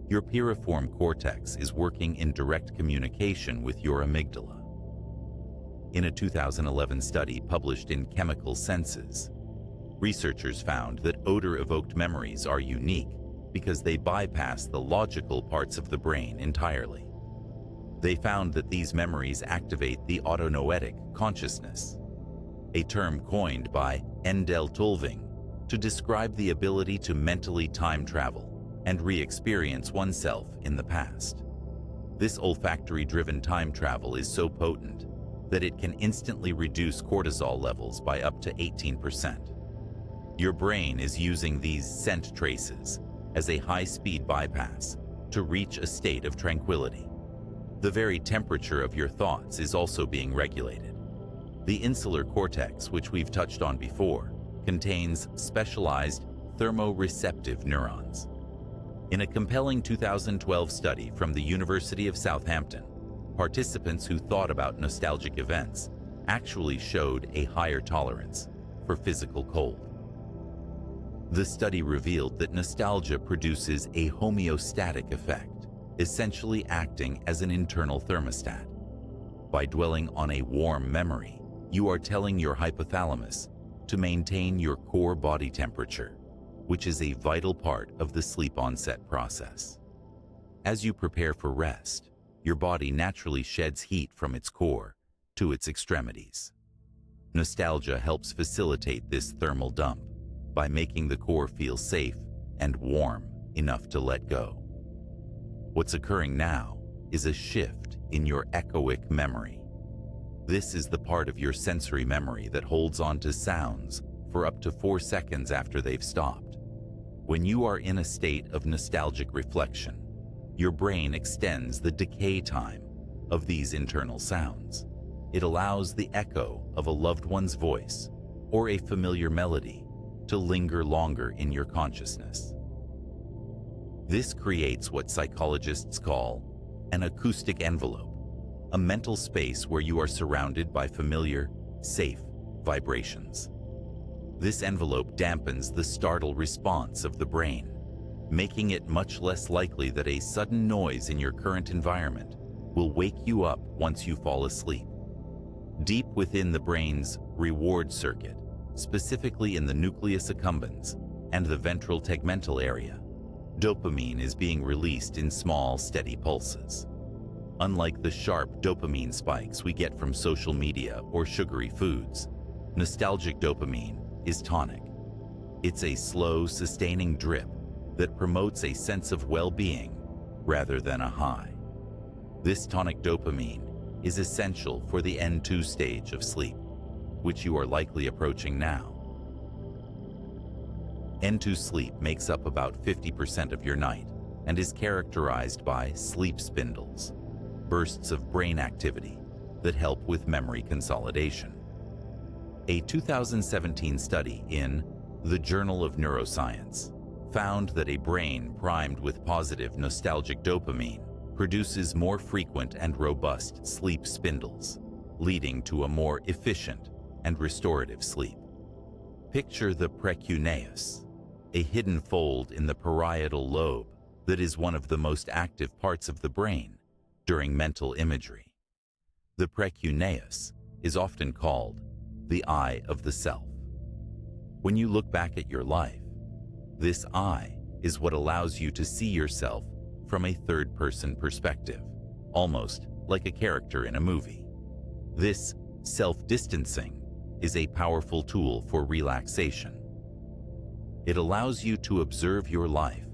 Speaker 1: your piriform cortex is working in direct communication with your amygdala. In a 2011 study published in Chemical Senses, researchers found that odor-evoked memories are unique because they bypass the logical parts of the brain entirely. They found that these memories activate the autonoetic consciousness, a term coined by Endel Tulving to describe the ability to mentally time travel and re-experience oneself in the past. This olfactory-driven time travel is so potent that it can instantly reduce cortisol levels by up to 18%. Your brain is using these scent traces as a high-speed bypass to reach a state of tranquility. The very temperature of your thoughts is also being regulated. The insular cortex, which we've touched on before, contains specialized thermoreceptive neurons. In a compelling 2012 study from the University of Southampton, participants who thought about nostalgic events actually showed a higher tolerance for physical cold. The study revealed that nostalgia produces a homeostatic effect, essentially acting as an internal thermostat. By dwelling on a warm memory, you are telling your hypothalamus to maintain your core body temperature, which is a vital part of the sleep onset process. As you prepare for rest, your body naturally sheds heat from its core to its extremities. Nostalgia helps facilitate this thermal dump by making the core feel safe and warm enough to let go. What's occurring now is a shift in your echoic memory. This is the part of your sensory memory that holds on to sounds for up to 4 seconds after they've stopped. When you are in a state of nostalgic reflection, your brain extends the decay time of these internal sounds. It allows the echo of a loved one's voice or a familiar melody to linger longer in your consciousness. This creates what psychologists call an acoustic envelope, a mental space where you are surrounded by familiar, safe vibrations. This envelope dampens the startle response of the brain, making it much less likely that a sudden noise in your current environment will wake you up once you fall asleep. Deep within the brain's reward circuit, specifically in the nucleus accumbens and the ventral tegmental area, dopamine is being released in small, steady pulses. Unlike the sharp dopamine spikes we get from social media or sugary foods, nostalgic dopamine is tonic. It's a slow, sustaining drip that promotes a sense of well-being rather than a high. This tonic dopamine is essential for the N2 stage of sleep, which you are likely approaching now. N2 sleep makes up about 50% of your night and is characterized by sleep spindles, bursts of brain activity that help with memory consolidation. A 2017 study in the Journal of Neuroscience found that a brain primed with positive nostalgic dopamine produces more frequent and robust sleep spindles, leading to a more efficient and restorative sleep. Picture the precuneus, a hidden fold in the parietal lobe that is one of the most active parts of the brain during mental imagery. The precuneus is often called the eye of the self. When you look back at your life, this eye is what allows you to see yourself from a third-person perspective, almost like a character in a movie. This self-distancing is a powerful tool for relaxation. It allows you to observe your life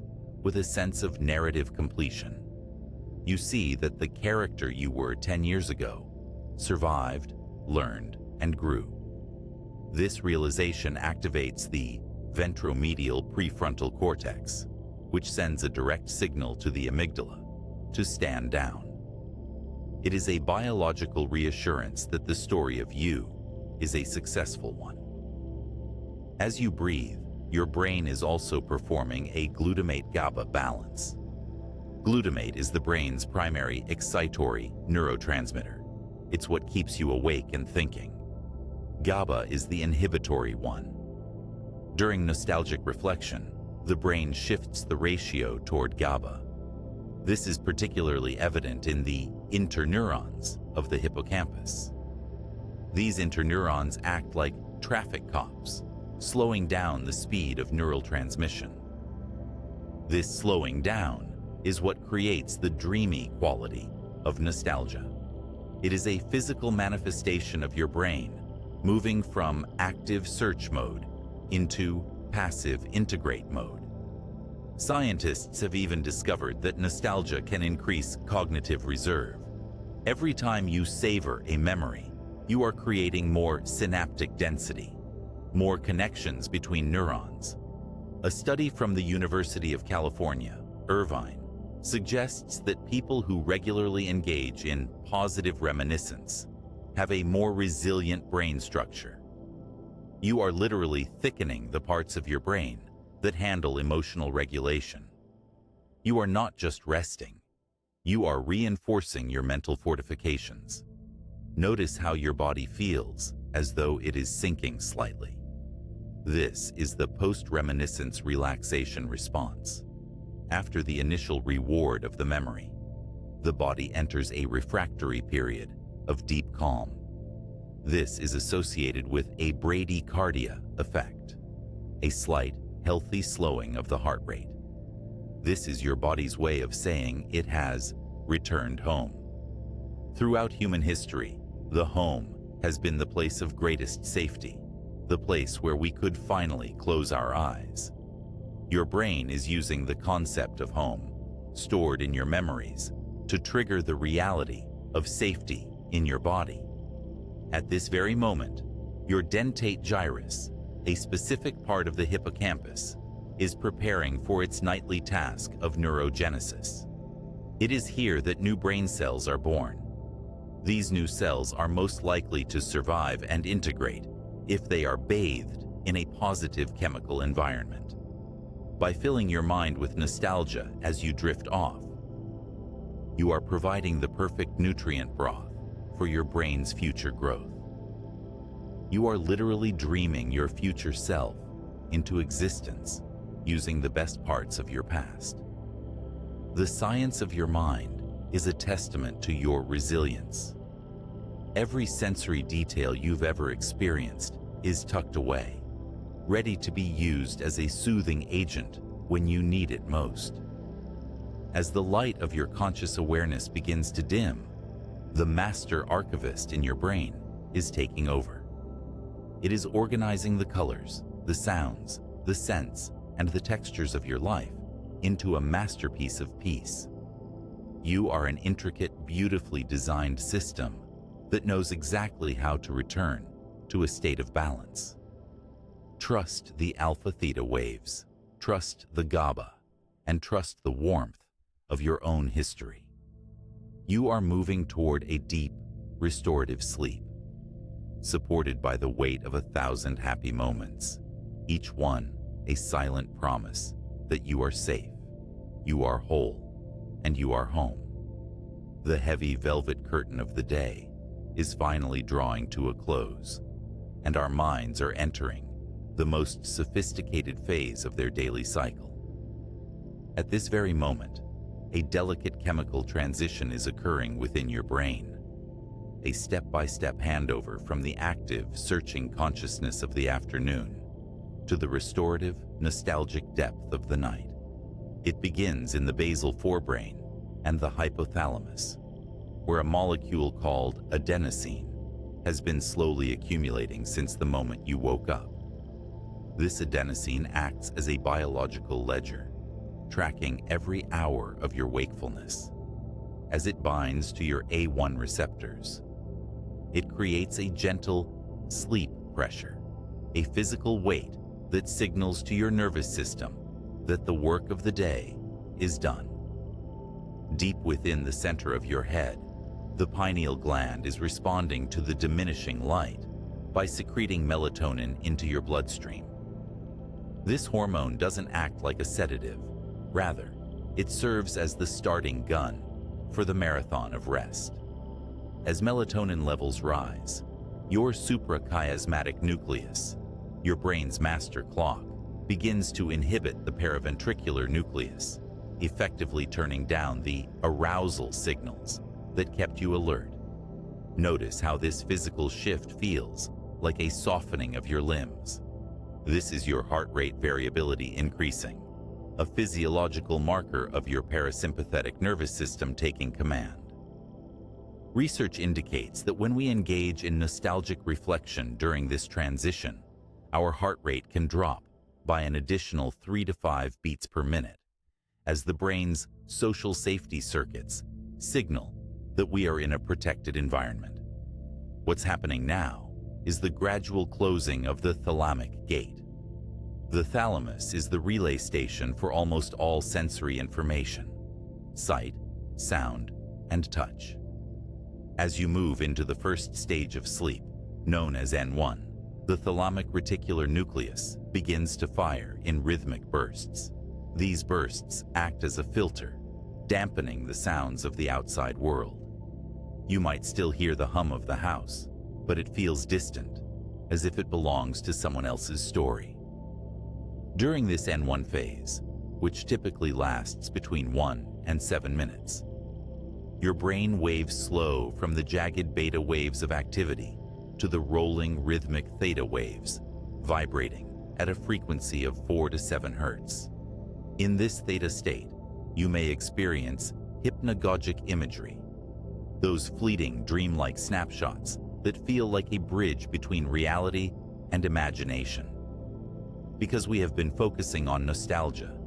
Speaker 1: with a sense of narrative completion. You see that the character you were 10 years ago survived, learned, and grew. This realization activates the ventromedial prefrontal cortex, which sends a direct signal to the amygdala to stand down. It is a biological reassurance that the story of you is a successful one. As you breathe, your brain is also performing a glutamate-GABA balance. Glutamate is the brain's primary excitatory neurotransmitter. It's what keeps you awake and thinking. GABA is the inhibitory one. During nostalgic reflection, the brain shifts the ratio toward GABA. This is particularly evident in the interneurons of the hippocampus. These interneurons act like traffic cops, slowing down the speed of neural transmission. This slowing down is what creates the dreamy quality of nostalgia. It is a physical manifestation of your brain moving from active search mode into passive integrate mode. Scientists have even discovered that nostalgia can increase cognitive reserve. Every time you savor a memory, you are creating more synaptic density, more connections between neurons. A study from the University of California, Irvine, suggests that people who regularly engage in positive reminiscence have a more resilient brain structure. You are literally thickening the parts of your brain that handle emotional regulation. You are not just resting, you are reinforcing your mental fortifications. Notice how your body feels as though it is sinking slightly. This is the post-reminiscence relaxation response. After the initial reward of the memory, the body enters a refractory period of deep calm. This is associated with a bradycardia effect, a slight, healthy slowing of the heart rate. This is your body's way of saying it has returned home. Throughout human history, the home has been the place of greatest safety, the place where we could finally close our eyes. Your brain is using the concept of home, stored in your memories, to trigger the reality of safety in your body. At this very moment, your dentate gyrus, a specific part of the hippocampus, is preparing for its nightly task of neurogenesis. It is here that new brain cells are born. These new cells are most likely to survive and integrate if they are bathed in a positive chemical environment. By filling your mind with nostalgia as you drift off, you are providing the perfect nutrient broth for your brain's future growth. You are literally dreaming your future self into existence using the best parts of your past. The science of your mind is a testament to your resilience. Every sensory detail you've ever experienced is tucked away, ready to be used as a soothing agent when you need it most. As the light of your conscious awareness begins to dim, the master archivist in your brain is taking over. It is organizing the colors, the sounds, the scents, and the textures of your life into a masterpiece of peace. You are an intricate, beautifully designed system that knows exactly how to return to a state of balance. Trust the alpha-theta waves, trust the GABA, and trust the warmth of your own history. You are moving toward a deep, restorative sleep, supported by the weight of 1,000 happy moments, each one a silent promise that you are safe, you are whole, and you are home. The heavy velvet curtain of the day is finally drawing to a close, and our minds are entering the most sophisticated phase of their daily cycle. At this very moment, a delicate chemical transition is occurring within your brain, a step-by-step handover from the active, searching consciousness of the afternoon to the restorative, nostalgic depth of the night. It begins in the basal forebrain and the hypothalamus, where a molecule called adenosine has been slowly accumulating since the moment you woke up. This adenosine acts as a biological ledger, tracking every hour of your wakefulness. As it binds to your A1 receptors, it creates a gentle sleep pressure, a physical weight that signals to your nervous system that the work of the day is done. Deep within the center of your head, the pineal gland is responding to the diminishing light by secreting melatonin into your bloodstream. This hormone doesn't act like a sedative. Rather, it serves as the starting gun for the marathon of rest. As melatonin levels rise, your suprachiasmatic nucleus, your brain's master clock, begins to inhibit the paraventricular nucleus, effectively turning down the arousal signals that kept you alert. Notice how this physical shift feels like a softening of your limbs. This is your heart rate variability increasing, a physiological marker of your parasympathetic nervous system taking command. Research indicates that when we engage in nostalgic reflection during this transition, our heart rate can drop by an additional 3 to 5 beats per minute, as the brain's social safety circuits signal that we are in a protected environment. What's happening now is the gradual closing of the thalamic gate. The thalamus is the relay station for almost all sensory information: sight, sound, and touch. As you move into the first stage of sleep, known as N1, the thalamic reticular nucleus begins to fire in rhythmic bursts. These bursts act as a filter, dampening the sounds of the outside world. You might still hear the hum of the house, but it feels distant, as if it belongs to someone else's story. During this N1 phase, which typically lasts between 1 and 7 minutes, your brain waves slow from the jagged beta waves of activity to the rolling rhythmic theta waves, vibrating at a frequency of 4 to 7 hertz. In this theta state, you may experience hypnagogic imagery, those fleeting dreamlike snapshots that feel like a bridge between reality and imagination. Because we have been focusing on nostalgia,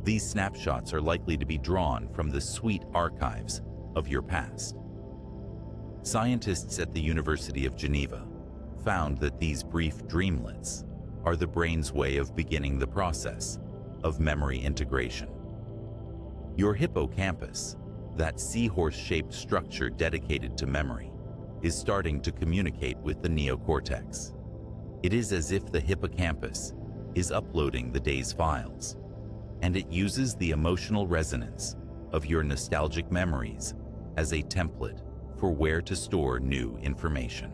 Speaker 1: these snapshots are likely to be drawn from the sweet archives of your past. Scientists at the University of Geneva found that these brief dreamlets are the brain's way of beginning the process of memory integration. Your hippocampus, that seahorse-shaped structure dedicated to memory, is starting to communicate with the neocortex. It is as if the hippocampus is uploading the day's files, and it uses the emotional resonance of your nostalgic memories as a template for where to store new information.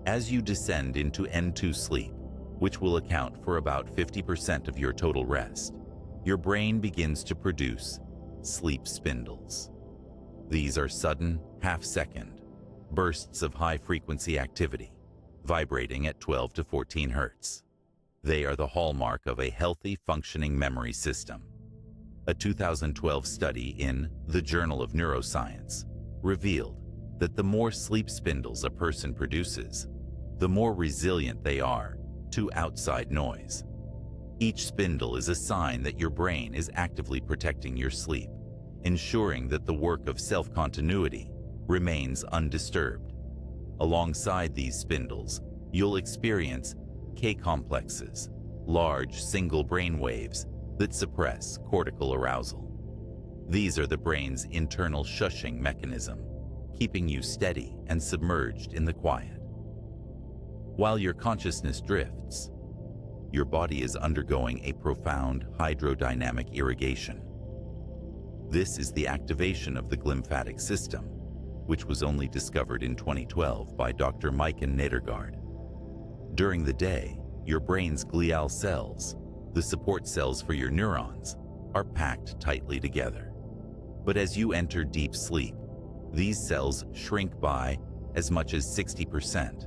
Speaker 1: As you descend into N2 sleep, which will account for about 50% of your total rest, your brain begins to produce sleep spindles. These are sudden, half-second bursts of high-frequency activity, vibrating at 12 to 14 Hz. They are the hallmark of a healthy, functioning memory system. A 2012 study in the Journal of Neuroscience revealed that the more sleep spindles a person produces, the more resilient they are to outside noise. Each spindle is a sign that your brain is actively protecting your sleep, ensuring that the work of self-continuity remains undisturbed. Alongside these spindles, you'll experience K-complexes, large single brain waves that suppress cortical arousal. These are the brain's internal shushing mechanism, keeping you steady and submerged in the quiet. While your consciousness drifts, your body is undergoing a profound hydrodynamic irrigation. This is the activation of the glymphatic system, which was only discovered in 2012 by Dr. Maiken Nedergaard. During the day, your brain's glial cells, the support cells for your neurons, are packed tightly together. But as you enter deep sleep, these cells shrink by as much as 60%.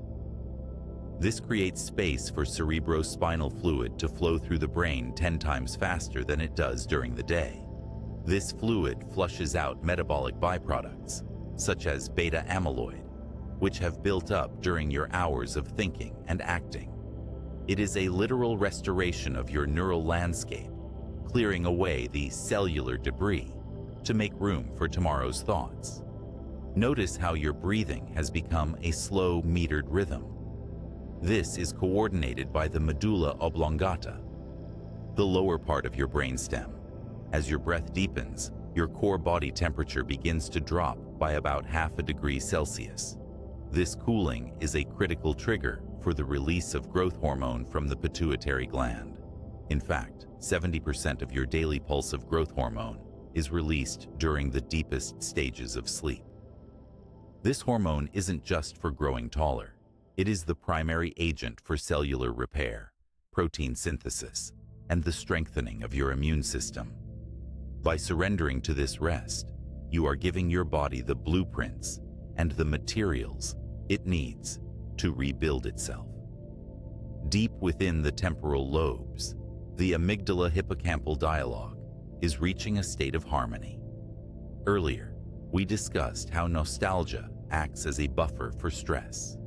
Speaker 1: This creates space for cerebrospinal fluid to flow through the brain 10 times faster than it does during the day. This fluid flushes out metabolic byproducts, such as beta amyloid, which have built up during your hours of thinking and acting. It is a literal restoration of your neural landscape, clearing away the cellular debris to make room for tomorrow's thoughts. Notice how your breathing has become a slow, metered rhythm. This is coordinated by the medulla oblongata, the lower part of your brainstem. As your breath deepens, your core body temperature begins to drop by about 0.5 degrees Celsius. This cooling is a critical trigger for the release of growth hormone from the pituitary gland. In fact, 70% of your daily pulse of growth hormone is released during the deepest stages of sleep. This hormone isn't just for growing taller. It is the primary agent for cellular repair, protein synthesis, and the strengthening of your immune system. By surrendering to this rest, you are giving your body the blueprints and the materials it needs to rebuild itself. Deep within the temporal lobes, the amygdala hippocampal dialogue is reaching a state of harmony. Earlier, we discussed how nostalgia acts as a buffer for stress.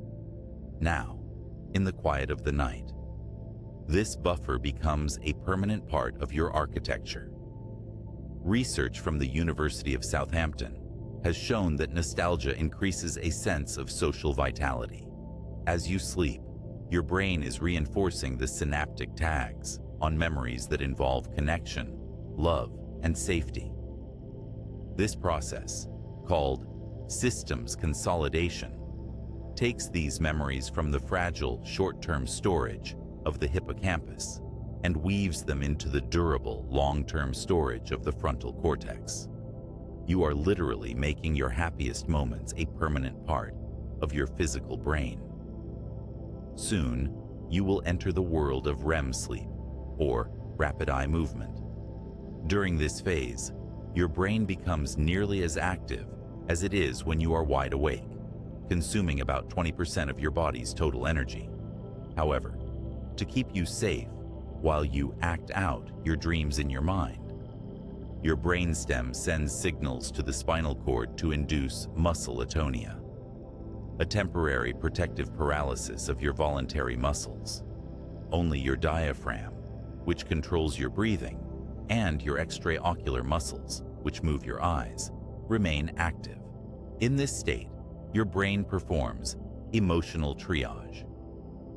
Speaker 1: Now, in the quiet of the night, this buffer becomes a permanent part of your architecture. Research from the University of Southampton has shown that nostalgia increases a sense of social vitality. As you sleep, your brain is reinforcing the synaptic tags on memories that involve connection, love, and safety. This process, called systems consolidation, takes these memories from the fragile short-term storage of the hippocampus and weaves them into the durable long-term storage of the frontal cortex. You are literally making your happiest moments a permanent part of your physical brain. Soon, you will enter the world of REM sleep, or rapid eye movement. During this phase, your brain becomes nearly as active as it is when you are wide awake, consuming about 20% of your body's total energy. However, to keep you safe while you act out your dreams in your mind, your brainstem sends signals to the spinal cord to induce muscle atonia, a temporary protective paralysis of your voluntary muscles. Only your diaphragm, which controls your breathing, and your extraocular muscles, which move your eyes, remain active. In this state, your brain performs emotional triage.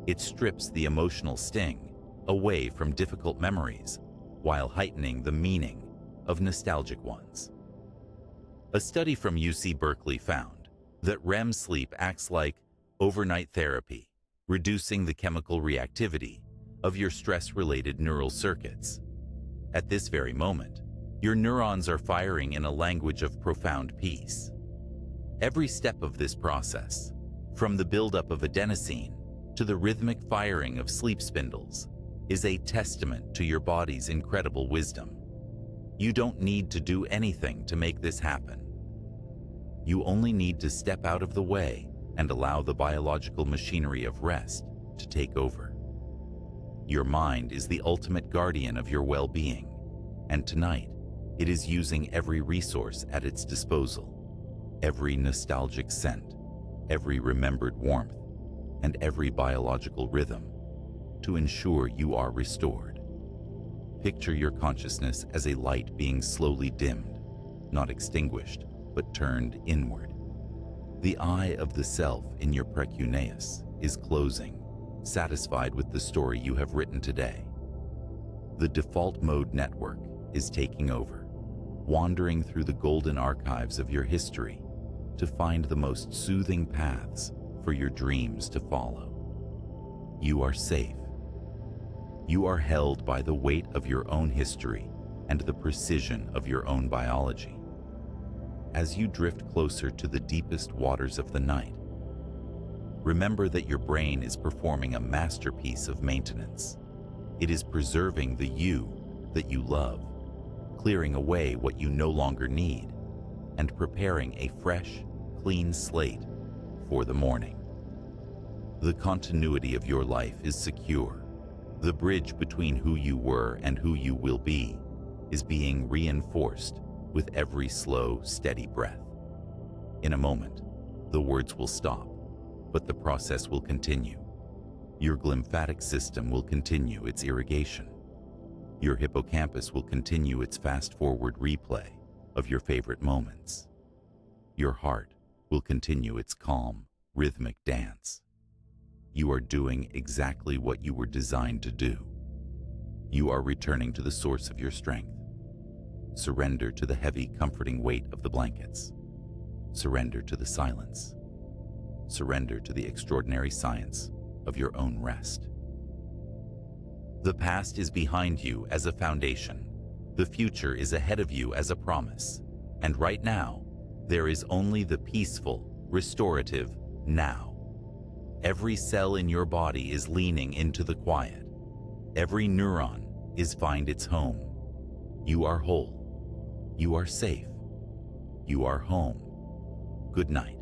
Speaker 1: It strips the emotional sting away from difficult memories while heightening the meaning of nostalgic ones. A study from UC Berkeley found that REM sleep acts like overnight therapy, reducing the chemical reactivity of your stress-related neural circuits. At this very moment, your neurons are firing in a language of profound peace. Every step of this process, from the buildup of adenosine to the rhythmic firing of sleep spindles, is a testament to your body's incredible wisdom. You don't need to do anything to make this happen. You only need to step out of the way and allow the biological machinery of rest to take over. Your mind is the ultimate guardian of your well-being, and tonight, it is using every resource at its disposal, every nostalgic scent, every remembered warmth, and every biological rhythm to ensure you are restored. Picture your consciousness as a light being slowly dimmed, not extinguished, but turned inward. The eye of the self in your precuneus is closing, satisfied with the story you have written today. The default mode network is taking over, wandering through the golden archives of your history to find the most soothing paths for your dreams to follow. You are safe. You are held by the weight of your own history and the precision of your own biology. As you drift closer to the deepest waters of the night, remember that your brain is performing a masterpiece of maintenance. It is preserving the you that you love, clearing away what you no longer need, and preparing a fresh, clean slate for the morning. The continuity of your life is secure. The bridge between who you were and who you will be is being reinforced with every slow, steady breath. In a moment, the words will stop, but the process will continue. Your glymphatic system will continue its irrigation. Your hippocampus will continue its fast-forward replay of your favorite moments. Your heart will continue its calm, rhythmic dance. You are doing exactly what you were designed to do. You are returning to the source of your strength. Surrender to the heavy, comforting weight of the blankets. Surrender to the silence. Surrender to the extraordinary science of your own rest. The past is behind you as a foundation. The future is ahead of you as a promise. And right now, there is only the peaceful, restorative now. Every cell in your body is leaning into the quiet. Every neuron is find its home. You are whole. You are safe. You are home. Good night.